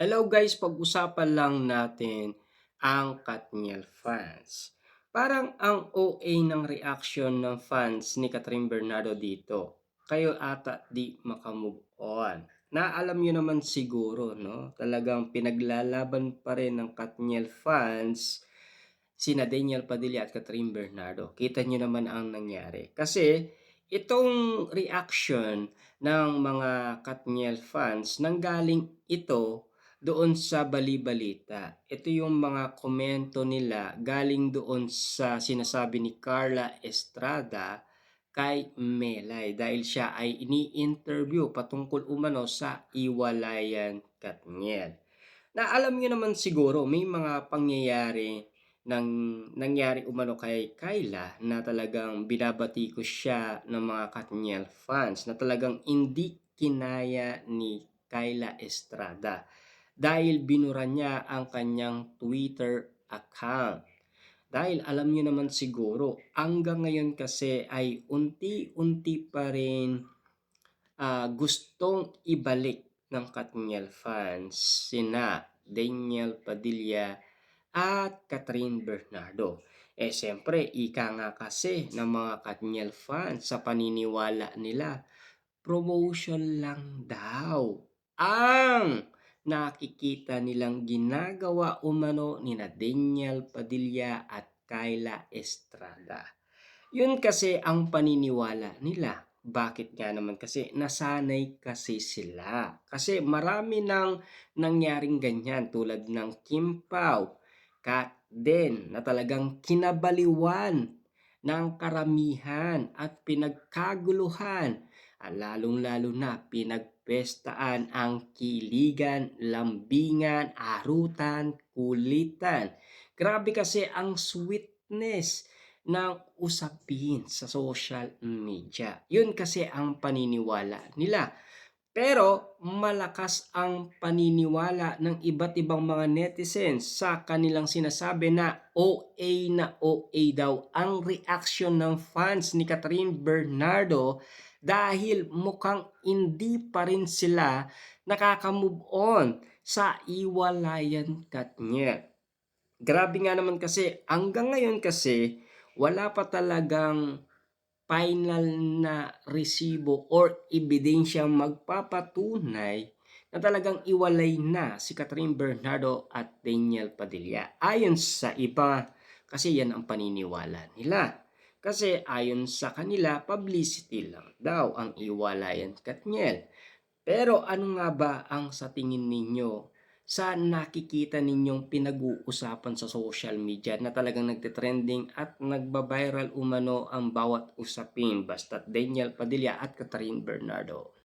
Hello guys, pag-usapan lang natin ang Katniel fans. Parang ang OA ng reaction ng fans ni Catherine Bernardo dito. Kayo ata di makamove on. Na alam nyo naman siguro, no? Talagang pinaglalaban pa rin ng Katniel fans sina Daniel Padilla at Catherine Bernardo. Kita nyo naman ang nangyari. Kasi itong reaction ng mga Katniel fans nanggaling ito doon sa bali-balita. Ito yung mga komento nila galing doon sa sinasabi ni Carla Estrada kay Melay dahil siya ay ini-interview patungkol umano sa Iwalayan Katniel. Na alam niyo naman siguro may mga pangyayari ng nangyari umano kay Kyla na talagang binabatikos siya ng mga Katniel fans na talagang hindi kinaya ni Kyla Estrada dahil binura niya ang kanyang Twitter account. Dahil alam niyo naman siguro, hanggang ngayon kasi ay unti-unti pa rin gustong ibalik ng Katniel fans sina Daniel Padilla at Catherine Bernardo. Siyempre, ika nga kasi ng mga Katniel fans sa paniniwala nila, promotion lang daw ang nakikita nilang ginagawa umano ni na Daniel Padilla at Kyla Estrada. Yun kasi ang paniniwala nila. Bakit nga naman kasi nasanay kasi sila. Kasi marami nang nangyaring ganyan tulad ng Kim Pao, Kat din na talagang kinabaliwan ng karamihan at pinagkaguluhan at lalong-lalo na pinagpestaan ang kiligan, lambingan, arutan, kulitan. Grabe kasi ang sweetness ng usapin sa social media. Yun kasi ang paniniwala nila. Pero malakas ang paniniwala ng iba't ibang mga netizens sa kanilang sinasabi na OA daw ang reaction ng fans ni Catherine Bernardo dahil mukhang hindi pa rin sila nakaka-move on sa Iwalayan Katniel. Grabe nga naman kasi hanggang ngayon kasi wala pa talagang final na resibo or ebidensyang magpapatunay na talagang iwalay na si Catherine Bernardo at Daniel Padilla. Ayon sa iba, kasi yan ang paniniwala nila. Kasi ayon sa kanila, publicity lang daw ang iwalayan Katniel. Pero ano nga ba ang sa tingin ninyo sa nakikita ninyong pinag-uusapan sa social media na talagang nagte-trending at nagba-viral umano ang bawat usapin basta't Daniel Padilla at Catherine Bernardo?